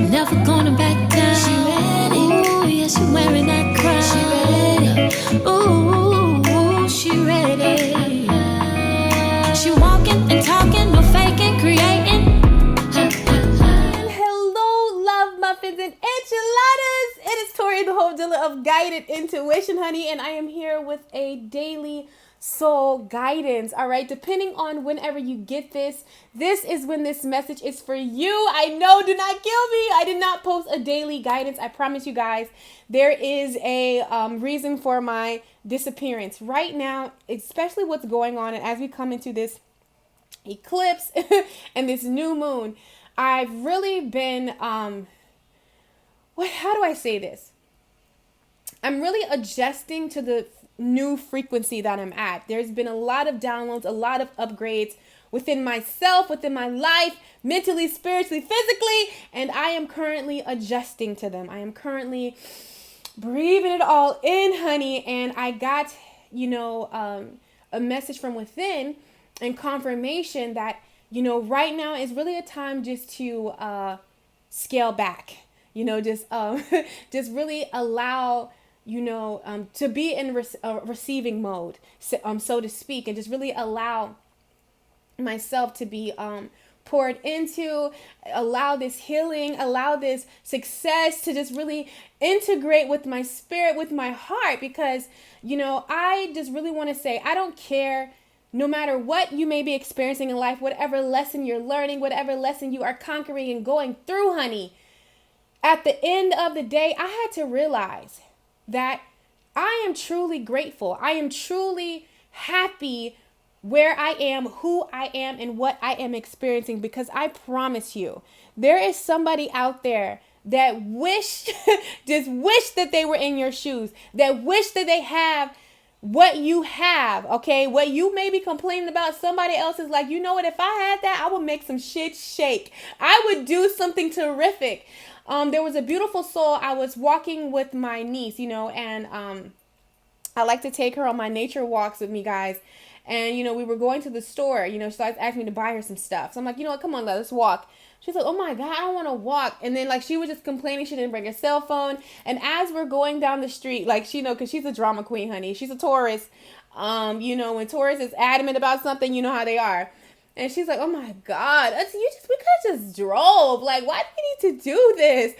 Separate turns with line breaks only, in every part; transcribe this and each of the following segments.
never gonna back down. She ready. Ooh, yeah, she wearing that crown. She ready. Ooh, she ready. She walking and talking, no faking, creating.
Hello, love muffins and enchiladas. It is Tori, the hope dealer of guided intuition, honey, and I am here with a daily soul guidance. All right, depending on whenever you get this is when this message is for you. I know, do not kill me. I did not post a daily guidance. I promise you guys, there is a reason for my disappearance right now, especially what's going on, and as we come into this eclipse and this new moon, I've really been how do I say this? I'm really adjusting to the new frequency that I'm at. There's been a lot of downloads, a lot of upgrades within myself, within my life, mentally, spiritually, physically, and I am currently adjusting to them. I am currently breathing it all in, honey, and I got, a message from within and confirmation that, right now is really a time just to scale back, just really allow, to be in receiving mode, so to speak, and just really allow myself to be poured into, allow this healing, allow this success to just really integrate with my spirit, with my heart, because, I just really want to say, I don't care. No matter what you may be experiencing in life, whatever lesson you're learning, whatever lesson you are conquering and going through, honey, at the end of the day, I had to realize that I am truly grateful. I am truly happy where I am, who I am, and what I am experiencing, because I promise you, there is somebody out there that just wish that they were in your shoes, that wish that they have what you have, okay? What you may be complaining about, somebody else is like, you know what, if I had that, I would make some shit shake. I would do something terrific. There was a beautiful soul. I was walking with my niece, and I like to take her on my nature walks with me, guys. And, we were going to the store, so she asked me to buy her some stuff. So I'm like, come on, let's walk. She's like, oh my God, I don't want to walk. And then she was just complaining she didn't bring her cell phone. And as we're going down the street, because she's a drama queen, honey. She's a Taurus. When Taurus is adamant about something, you know how they are. And she's like, oh my God, we could have just drove. Why do we need to do this?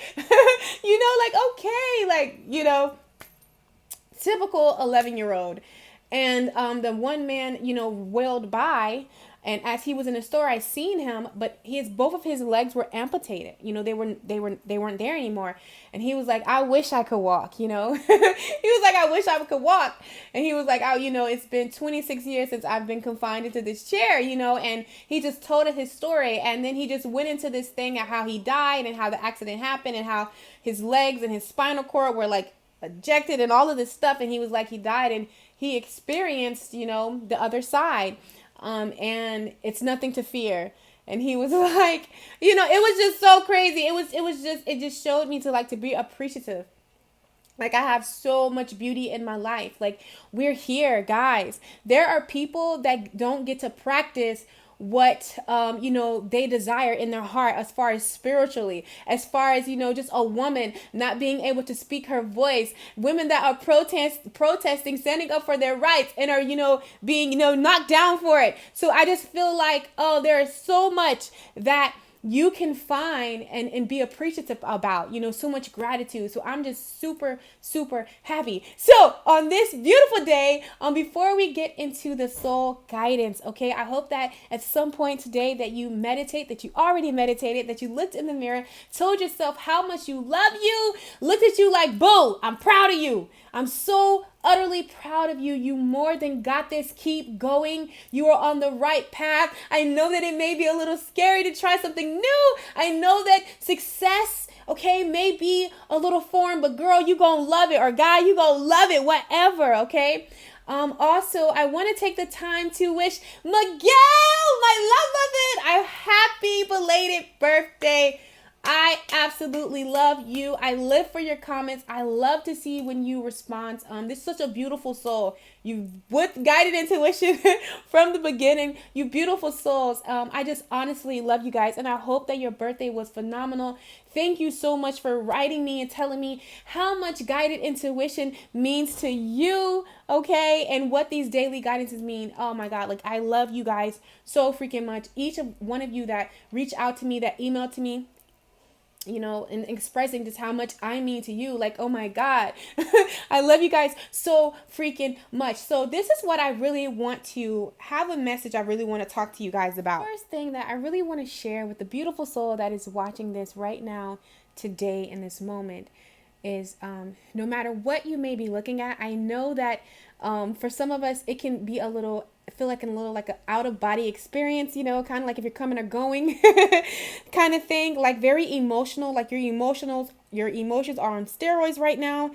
Typical 11-year-old. And the one man, wailed by, and as he was in the store, I seen him, but both of his legs were amputated. They weren't there anymore. And he was like, I wish I could walk. He was like, I wish I could walk. And he was like, oh, it's been 26 years since I've been confined into this chair, and he just told us his story. And then he just went into this thing of how he died and how the accident happened and how his legs and his spinal cord were ejected and all of this stuff. And he was like, he died and he experienced, the other side. And it's nothing to fear. And he was like, it was just so crazy. It just showed me to be appreciative. I have so much beauty in my life. We're here, guys. There are people that don't get to practice what they desire in their heart, as far as spiritually, as far as just a woman not being able to speak her voice, women that are protesting, standing up for their rights, and are being knocked down for it. So I just feel there is so much that you can find and be appreciative about, so much gratitude. So I'm just super, super happy. So on this beautiful day, before we get into the soul guidance, okay, I hope that at some point today that you meditate, that you already meditated, that you looked in the mirror, told yourself how much you love you, looked at you like, boo, I'm proud of you. I'm so utterly proud of you. You more than got this. Keep going. You are on the right path. I know that it may be a little scary to try something new. I know that success, okay, may be a little foreign, but girl, you gonna love it. Or guy, you gonna love it, whatever, okay? Also, I want to take the time to wish Miguel, my love muffin, a happy belated birthday. I absolutely love you. I live for your comments. I love to see when you respond. This is such a beautiful soul. You with guided intuition from the beginning. You beautiful souls. I just honestly love you guys, and I hope that your birthday was phenomenal. Thank you so much for writing me and telling me how much guided intuition means to you, okay? And what these daily guidances mean. Oh my God, like I love you guys so freaking much. Each of one of you that reached out to me, that emailed to me, you know, and expressing just how much I mean to you. Like, oh my God, I love you guys so freaking much. So this is what I really want to have, a message I really want to talk to you guys about. First thing that I really want to share with the beautiful soul that is watching this right now, today, in this moment, is no matter what you may be looking at, I know that for some of us it can be a little, I feel like a little like an out of body experience, you know, kind of like if you're coming or going kind of thing, like very emotional, like your emotions are on steroids right now.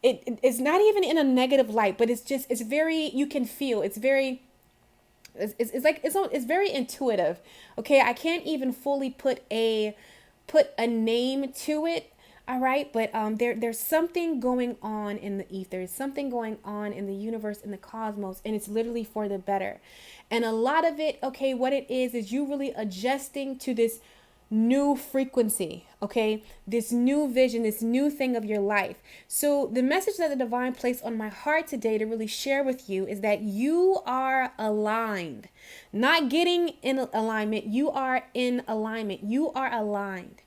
It's not even in a negative light, but it's very, you can feel, it's very, it's very intuitive. Okay, I can't even fully put a name to it. All right, but there's something going on in the ether. There's something going on in the universe, in the cosmos, and it's literally for the better. And a lot of it, okay, what it is you really adjusting to this new frequency, okay, this new vision, this new thing of your life. So the message that the divine placed on my heart today to really share with you is that you are aligned, not getting in alignment. You are in alignment. You are aligned.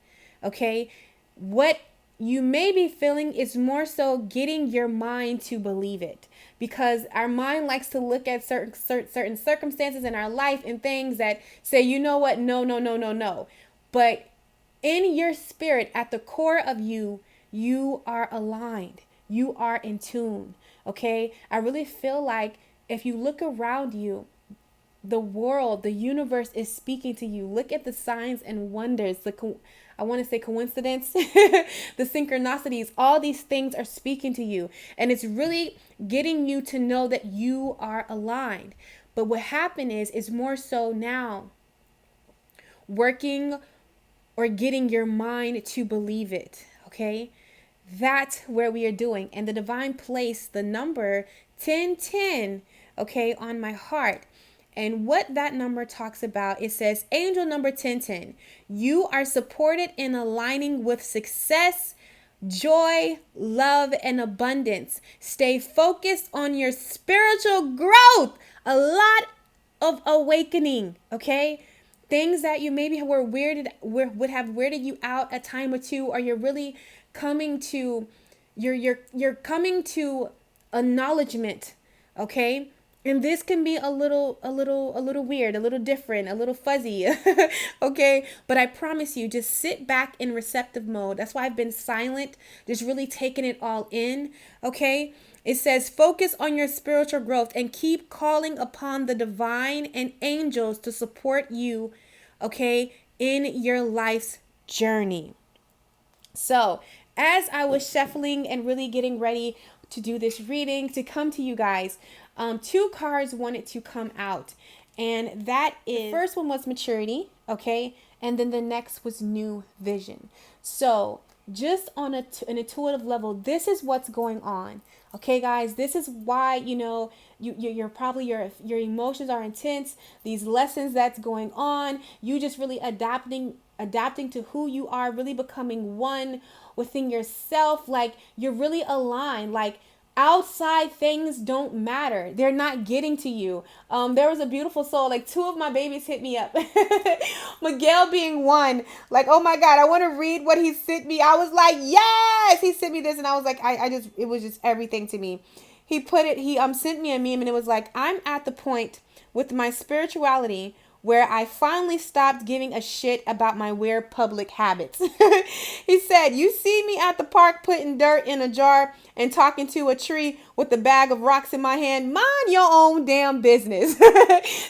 Okay. What you may be feeling is more so getting your mind to believe it, because our mind likes to look at certain circumstances in our life and things that say, you know what, no, no, no, no, no. But in your spirit, at the core of you, you are aligned. You are in tune. Okay. I really feel like if you look around you, the world, the universe is speaking to you. Look at the signs and wonders. I want to say coincidence, the synchronicities, all these things are speaking to you. And it's really getting you to know that you are aligned. But what happened is more so now working or getting your mind to believe it. Okay. That's where we are doing. And the divine placed the number 1010, okay, on my heart. And what that number talks about, it says, angel number 1010, you are supported in aligning with success, joy, love, and abundance. Stay focused on your spiritual growth. A lot of awakening, okay? Things that you maybe would have weirded you out a time or two, or you're really coming to, you're coming to acknowledgement, okay? And this can be a little weird, a little different, a little fuzzy, okay? But I promise you, just sit back in receptive mode. That's why I've been silent, just really taking it all in, okay? It says, focus on your spiritual growth and keep calling upon the divine and angels to support you, okay, in your life's journey. So, as I was shuffling and really getting ready to do this reading, to come to you guys, two cards wanted to come out, and that is, the first one was maturity, okay, and then the next was new vision. So just on an intuitive level, this is what's going on, okay, guys. This is why, you know, you're probably, your emotions are intense. These lessons that's going on, you just really adapting to who you are, really becoming one within yourself. Like, you're really aligned. Like, outside things don't matter. They're not getting to you. There was a beautiful soul, like two of my babies hit me up. Miguel being one. Like, oh my God, I want to read what he sent me. I was like, yes, he sent me this. And I was like, it was just everything to me. He sent me a meme, and it was like, I'm at the point with my spirituality where I finally stopped giving a shit about my weird public habits. He said, you see me at the park putting dirt in a jar and talking to a tree with a bag of rocks in my hand. Mind your own damn business.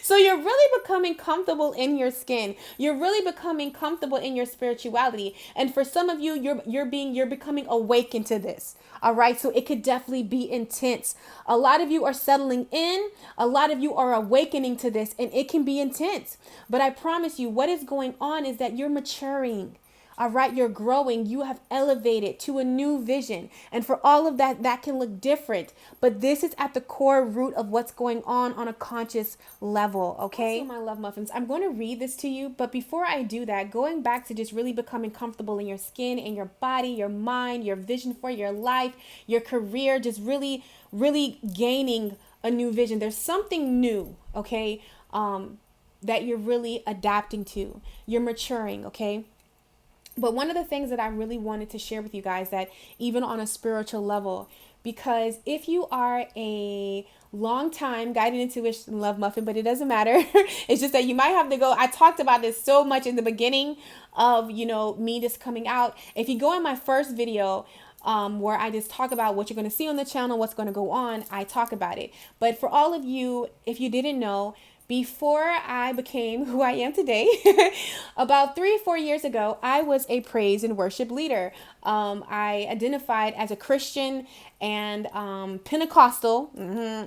So you're really becoming comfortable in your skin. You're really becoming comfortable in your spirituality. And for some of you, you're becoming awakened to this. All right. So it could definitely be intense. A lot of you are settling in. A lot of you are awakening to this, and it can be intense. But I promise you, what is going on is that you're maturing. All right, you're growing. You have elevated to a new vision. And for all of that, that can look different. But this is at the core root of what's going on a conscious level, okay? Also, my love muffins, I'm going to read this to you. But before I do that, going back to just really becoming comfortable in your skin, in your body, your mind, your vision for your life, your career, just really, really gaining a new vision. There's something new, okay, that you're really adapting to. You're maturing, okay? But one of the things that I really wanted to share with you guys, that even on a spiritual level, because if you are a long time guided intuition love muffin, but it doesn't matter. It's just that you might have to go. I talked about this so much in the beginning of, me just coming out. If you go in my first video, where I just talk about what you're going to see on the channel, what's going to go on, I talk about it. But for all of you, if you didn't know, before I became who I am today, about 3 or 4 years ago, I was a praise and worship leader. I identified as a Christian and Pentecostal.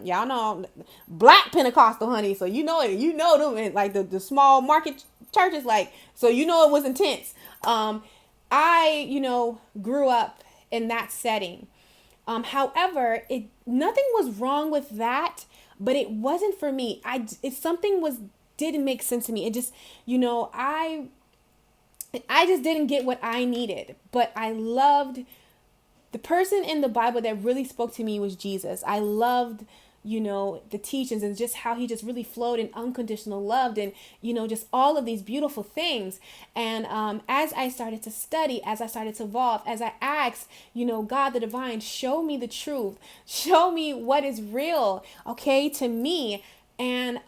Y'all know, Black Pentecostal, honey. So you know it. You know them, like the small market churches, like, so it was intense. I grew up in that setting. However, nothing was wrong with that, but it wasn't for me. Didn't make sense to me. It just, I just didn't get what I needed. But I loved the person in the Bible that really spoke to me was Jesus. I loved, the teachings and just how he just really flowed in unconditional love and, just all of these beautiful things. And as I started to study, as I started to evolve, as I asked, God, the divine, show me the truth, show me what is real, okay, to me. And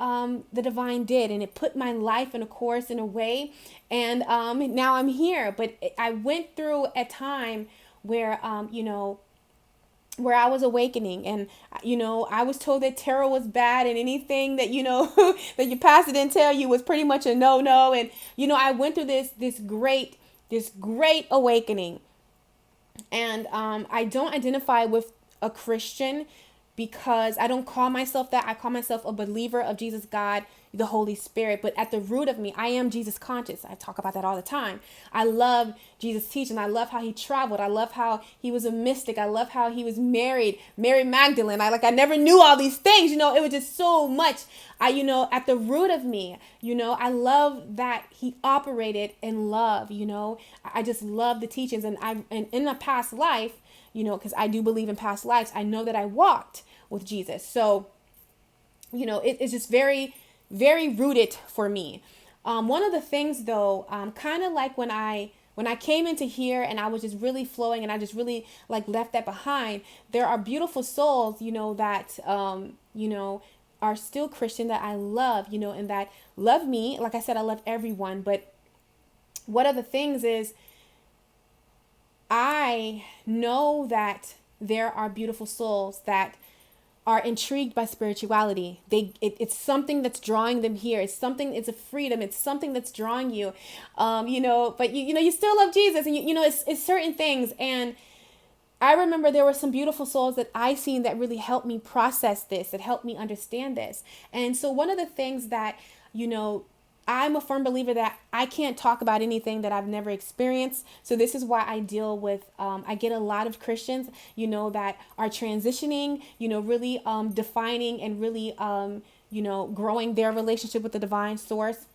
the divine did, and it put my life in a course, in a way. And now I'm here. But I went through a time where, where I was awakening, and I was told that tarot was bad, and anything that that your pastor didn't tell you was pretty much a no. And I went through this great awakening, and I don't identify with a Christian because I don't call myself that. I call myself a believer of Jesus, God, the Holy Spirit. But at the root of me, I am Jesus conscious. I talk about that all the time. I love Jesus' teaching. I love how he traveled. I love how he was a mystic. I love how he was married, Mary Magdalene. I never knew all these things. It was just so much. At the root of me, I love that he operated in love. I just love the teachings. And in a past life, because I do believe in past lives, I know that I walked with Jesus. So, it's just very, very rooted for me. One of the things though, kind of like when I came into here and I was just really flowing and I just really left that behind, there are beautiful souls, that, are still Christian that I love, and that love me. Like I said, I love everyone. But one of the things is, I know that there are beautiful souls that are intrigued by spirituality. It's something that's drawing them here. It's a freedom. It's something that's drawing you, but you still love Jesus, and it's certain things. And I remember there were some beautiful souls that I seen that really helped me process this, that helped me understand this. And so one of the things that, I'm a firm believer that I can't talk about anything that I've never experienced. So this is why I deal with, I get a lot of Christians, that are transitioning, really defining and really, growing their relationship with the divine source.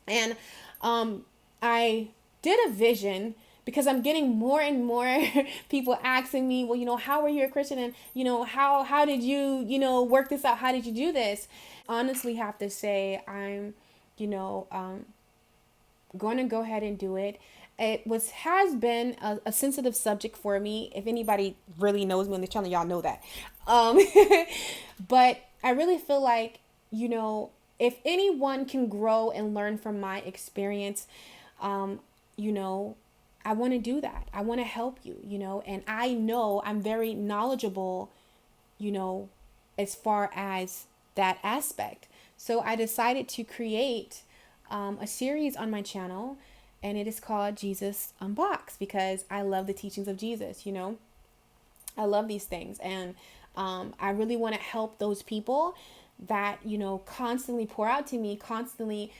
And I did a vision because I'm getting more and more people asking me, well, how are you a Christian? And, how did you, work this out? How did you do this? Honestly have to say I'm going to go ahead and do it. It has been a sensitive subject for me. If anybody really knows me on the channel, y'all know that. But I really feel like, if anyone can grow and learn from my experience, I want to do that. I want to help you, and I know I'm very knowledgeable, as far as that aspect. So I decided to create a series on my channel, and it is called Jesus Unboxed, because I love the teachings of Jesus. I love these things, and I really want to help those people that, constantly pour out to me, constantly,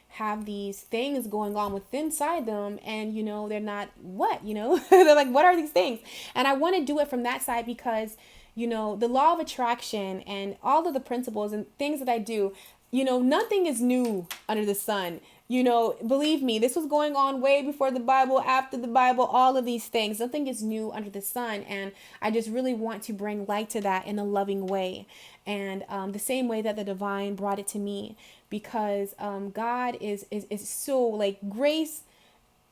have these things going on with inside them. And, they're not what, they're like, what are these things? And I want to do it from that side because, the law of attraction and all of the principles and things that I do, nothing is new under the sun. Believe me, this was going on way before the Bible, after the Bible, all of these things. Nothing is new under the sun. And I just really want to bring light to that in a loving way. And the same way that the divine brought it to me, because God is so like grace.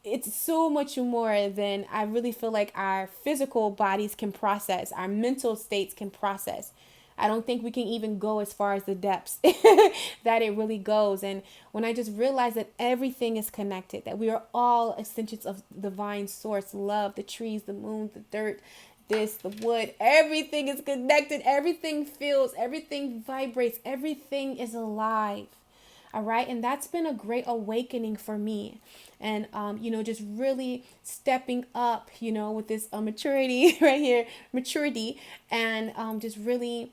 It's so much more than I really feel like our physical bodies can process, our mental states can process. I don't think we can even go as far as the depths that it really goes. And when I just realized that everything is connected, that we are all extensions of divine source, love, the trees, the moon, the dirt, this, the wood, everything is connected. Everything feels, everything vibrates, everything is alive. All right. And that's been a great awakening for me. And, just really stepping up, with this maturity right here, maturity, and just really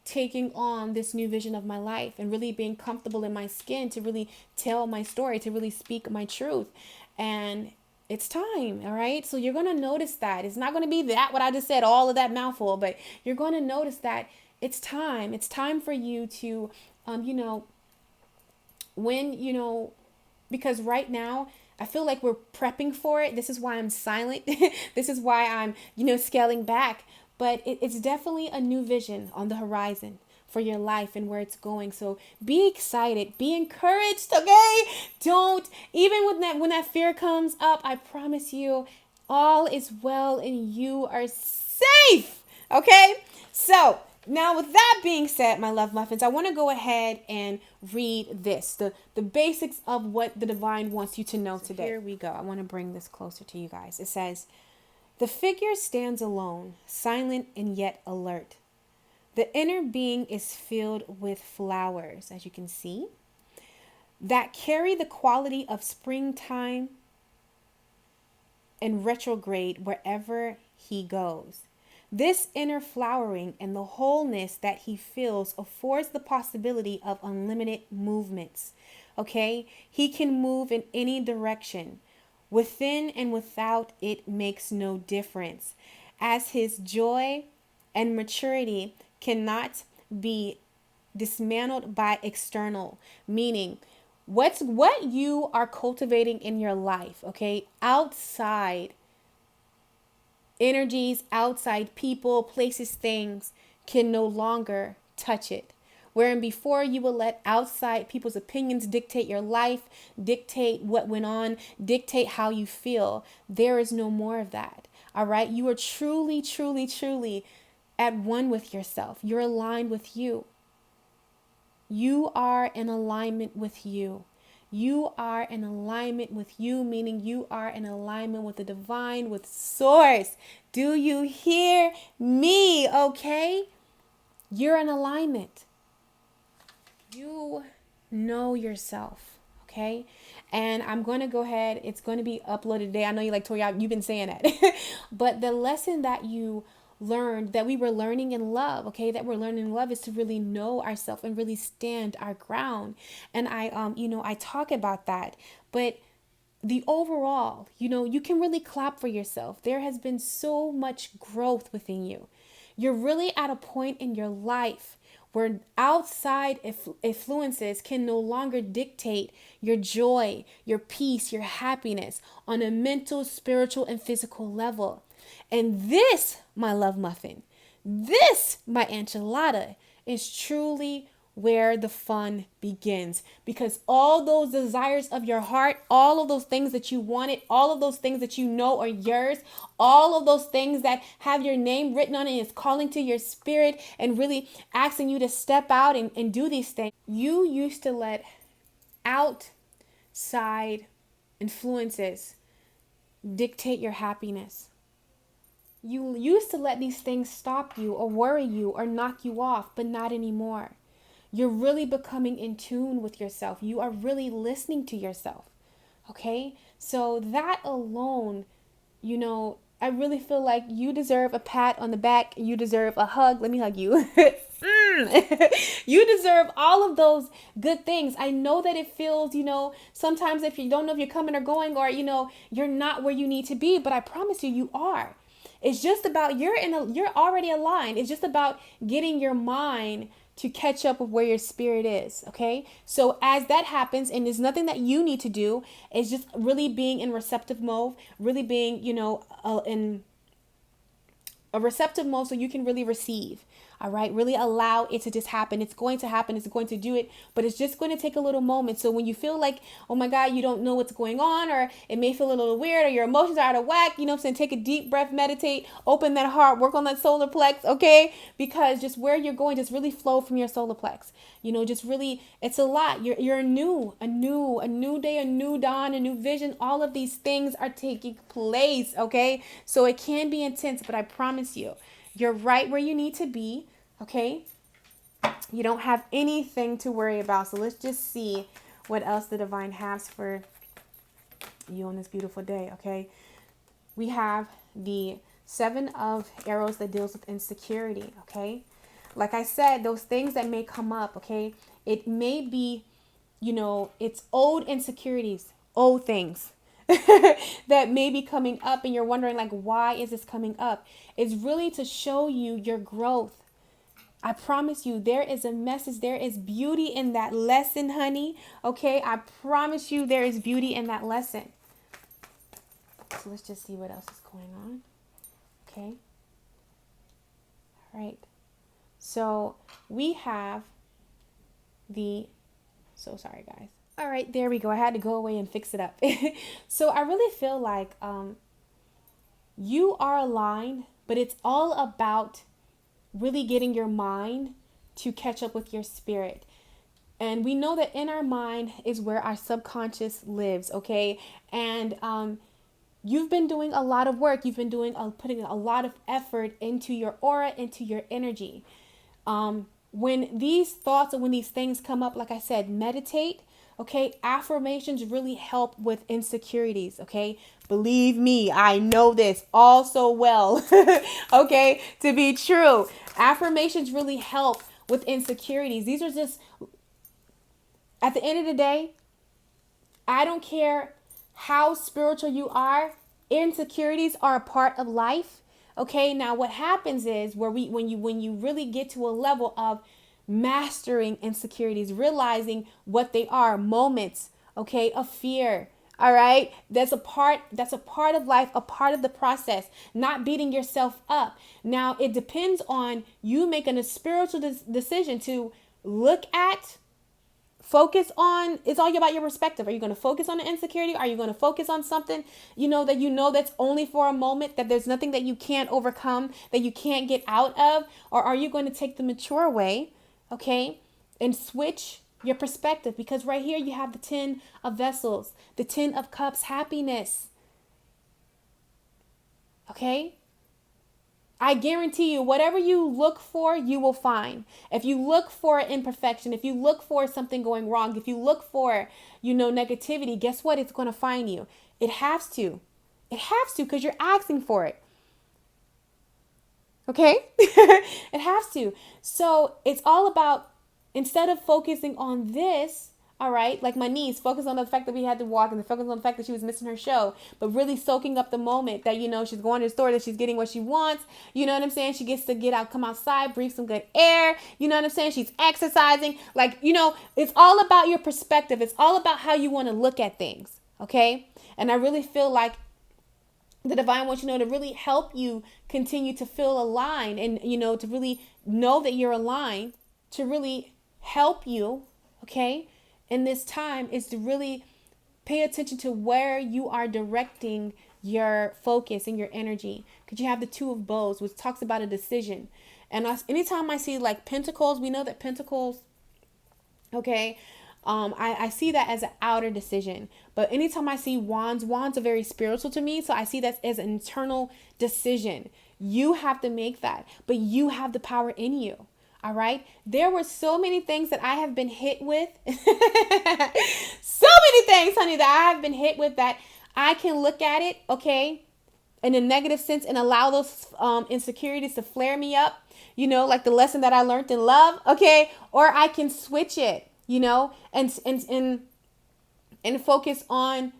taking on this new vision of my life and really being comfortable in my skin to really tell my story, to really speak my truth. And it's time. All right. So you're going to notice that it's not going to be that what I just said, all of that mouthful, but you're going to notice that it's time. It's time for you to, when, because right now I feel like we're prepping for it. This is why I'm silent. This is why I'm, scaling back. But it's definitely a new vision on the horizon for your life and where it's going. So be excited, be encouraged, okay? Don't, even when that fear comes up, I promise you, all is well and you are safe, okay? So now, with that being said, my love muffins, I want to go ahead and read this, the basics of what the divine wants you to know today. Here we go. I want to bring this closer to you guys. It says, the figure stands alone, silent and yet alert. The inner being is filled with flowers, as you can see, that carry the quality of springtime and retrograde wherever he goes. This inner flowering and the wholeness that he feels affords the possibility of unlimited movements. Okay? He can move in any direction. Within and without, it makes no difference. As his joy and maturity cannot be dismantled by external, meaning what you are cultivating in your life, okay? Outside energies, outside people, places, things can no longer touch it. Wherein before you will let outside people's opinions dictate your life, dictate what went on, dictate how you feel. There is no more of that. All right. You are truly, truly, truly at one with yourself. You're aligned with you. You are in alignment with you. You are in alignment with you, meaning you are in alignment with the divine, with source. Do you hear me? Okay? You're in alignment. You know yourself. Okay? And I'm going to go ahead. It's going to be uploaded today. I know you're like, Tori, you've been saying that. But the lesson that you learned, that we were learning in love, okay, that we're learning in love, is to really know ourselves and really stand our ground. And I talk about that, but the overall, you can really clap for yourself. There has been so much growth within you. You're really at a point in your life where outside influences can no longer dictate your joy, your peace, your happiness on a mental, spiritual, and physical level. And this, my love muffin, this, my enchilada, is truly where the fun begins. Because all those desires of your heart, all of those things that you wanted, all of those things that you know are yours, all of those things that have your name written on it and is calling to your spirit and really asking you to step out and do these things. You used to let outside influences dictate your happiness. You used to let these things stop you or worry you or knock you off, but not anymore. You're really becoming in tune with yourself. You are really listening to yourself. Okay? So that alone, I really feel like you deserve a pat on the back. You deserve a hug. Let me hug you. You deserve all of those good things. I know that it feels, sometimes if you don't know if you're coming or going, or, you're not where you need to be, but I promise you, you are. It's just about you're already aligned. It's just about getting your mind to catch up with where your spirit is. Okay. So as that happens, and there's nothing that you need to do, it's just really being in receptive mode, really being, in a receptive mode so you can really receive. All right. Really allow it to just happen. It's going to happen. It's going to do it, but it's just going to take a little moment. So when you feel like, oh my God, you don't know what's going on, or it may feel a little weird, or your emotions are out of whack, you know what I'm saying? Take a deep breath, meditate, open that heart, work on that solar plex. Okay. Because just where you're going, just really flow from your solar plex, just really, it's a lot. You're a new day, a new dawn, a new vision. All of these things are taking place. Okay. So it can be intense, but I promise you, you're right where you need to be, okay? You don't have anything to worry about. So let's just see what else the divine has for you on this beautiful day, okay? We have the 7 of arrows that deals with insecurity, okay? Like I said, those things that may come up, okay? It may be, it's old insecurities, old things that may be coming up, and you're wondering, like, why is this coming up? It's really to show you your growth. I promise you, there is a message. There is beauty in that lesson, honey. Okay, I promise you, there is beauty in that lesson. So let's just see what else is going on. Okay. All right. So we have so sorry, guys. All right, there we go. I had to go away and fix it up. So I really feel like you are aligned, but it's all about really getting your mind to catch up with your spirit. And we know that in our mind is where our subconscious lives, okay? And you've been doing a lot of work. You've been putting a lot of effort into your aura, into your energy. When these thoughts and when these things come up, like I said, meditate. Okay, affirmations really help with insecurities. Okay, believe me, I know this all so well. Okay, to be true, affirmations really help with insecurities. These are just, at the end of the day, I don't care how spiritual you are, insecurities are a part of life. Okay, now what happens is when you really get to a level of mastering insecurities, realizing what they are, moments, okay, of fear. All right, that's a part of life, a part of the process, not beating yourself up. Now it depends on you making a spiritual decision to focus on. It's all about your perspective. Are you going to focus on the insecurity? Are you going to focus on something that's only for a moment, that there's nothing that you can't overcome, that you can't get out of? Or are you going to take the mature way, okay, and switch your perspective? Because right here you have the 10 of vessels, the 10 of cups, happiness. Okay? I guarantee you, whatever you look for, you will find. If you look for imperfection, if you look for something going wrong, if you look for, negativity, guess what? It's going to find you. It has to. It has to, because you're asking for it. Okay? It has to. So it's all about, instead of focusing on this, all right, like my niece, focus on the fact that we had to walk, and focus on the fact that she was missing her show, but really soaking up the moment that, she's going to the store, that she's getting what she wants. You know what I'm saying? She gets to get out, come outside, breathe some good air. You know what I'm saying? She's exercising. Like, it's all about your perspective. It's all about how you want to look at things. Okay? And I really feel like the divine wants to really help you continue to feel aligned, and, to really know that you're aligned, to really help you, okay, in this time, is to really pay attention to where you are directing your focus and your energy. Because you have the 2 of bows, which talks about a decision. And anytime I see like pentacles, we know that pentacles, okay, I see that as an outer decision. But anytime I see wands are very spiritual to me. So I see that as an internal decision. You have to make that, but you have the power in you. All right. There were so many things that I have been hit with. So many things, honey, that I have been hit with, that I can look at it. Okay. in a negative sense and allow those insecurities to flare me up, like the lesson that I learned in love, okay? Or I can switch it, and focus on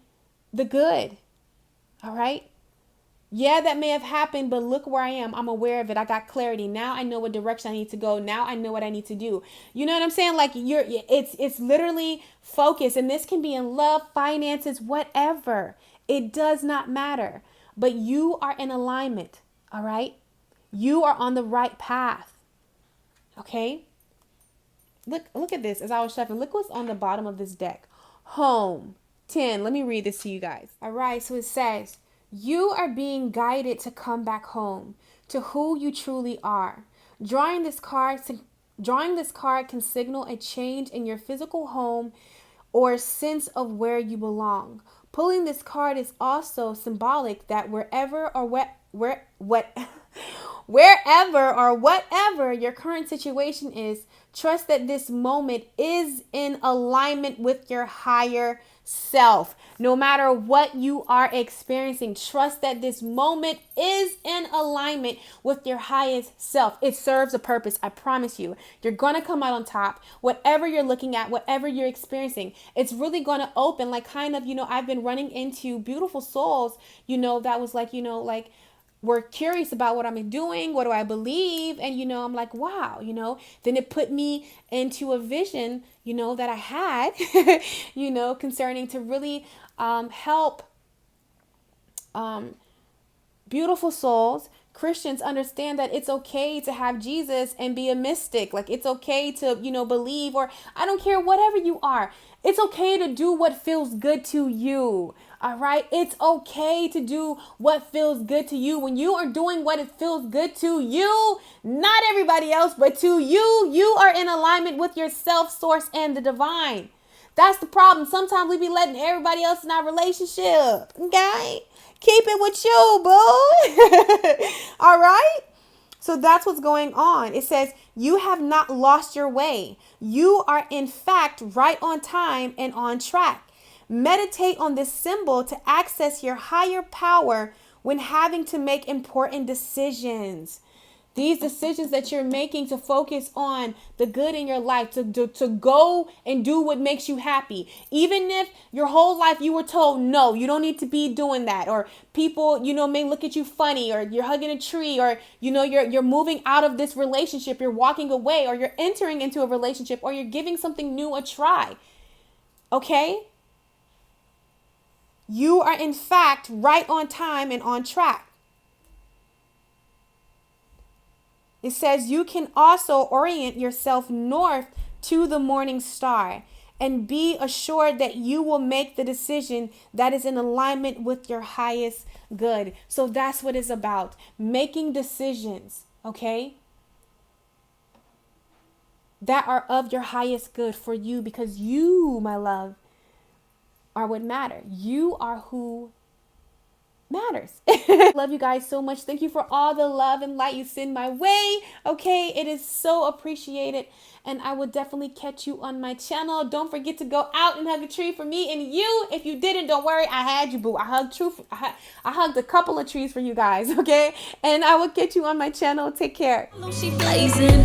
the good. All right? Yeah, that may have happened, but look where I am. I'm aware of it. I got clarity. Now I know what direction I need to go. Now I know what I need to do. You know what I'm saying? Like it's literally focus. And this can be in love, finances, whatever. It does not matter. But you are in alignment. All right? You are on the right path. Okay? Look at this as I was shuffling. Look what's on the bottom of this deck. Home. 10. Let me read this to you guys. All right. So it says, you are being guided to come back home to who you truly are. Drawing this card can signal a change in your physical home or sense of where you belong. Pulling this card is also symbolic that wherever or whatever your current situation is, trust that this moment is in alignment with your higher self. No matter what you are experiencing, trust that this moment is in alignment with your highest self. It serves a purpose. I promise you. You're going to come out on top. Whatever you're looking at, whatever you're experiencing, it's really going to open. Like I've been running into beautiful souls, that was like, we're curious about what I'm doing. What do I believe? And, I'm like, wow, then it put me into a vision, that I had, concerning to really help beautiful souls, Christians, understand that it's okay to have Jesus and be a mystic. Like it's okay to, believe, or I don't care, whatever you are. It's okay to do what feels good to you. All right. It's okay to do what feels good to you. When you are doing what it feels good to you, not everybody else, but to you, you are in alignment with your self, source, and the divine. That's the problem. Sometimes we be letting everybody else in our relationship. Okay. Keep it with you, boo. All right. So that's what's going on. It says, you have not lost your way. You are in fact right on time and on track. Meditate on this symbol to access your higher power when having to make important decisions. These decisions that you're making to focus on the good in your life, to go and do what makes you happy. Even if your whole life you were told, no, you don't need to be doing that. Or people, may look at you funny, or you're hugging a tree, or, you're moving out of this relationship, you're walking away, or you're entering into a relationship, or you're giving something new a try. Okay? You are in fact right on time and on track. It says you can also orient yourself north to the morning star and be assured that you will make the decision that is in alignment with your highest good. So that's what it's about. Making decisions, okay, that are of your highest good for you, because you, my love, are what matter. You are who matters. Love you guys so much. Thank you for all the love and light you send my way. Okay, it is so appreciated, and I will definitely catch you on my channel. Don't forget to go out and hug a tree for me and you. If you didn't, don't worry, I had you, boo. I hugged a couple of trees for you guys. Okay, and I will catch you on my channel. Take care.
She blazing.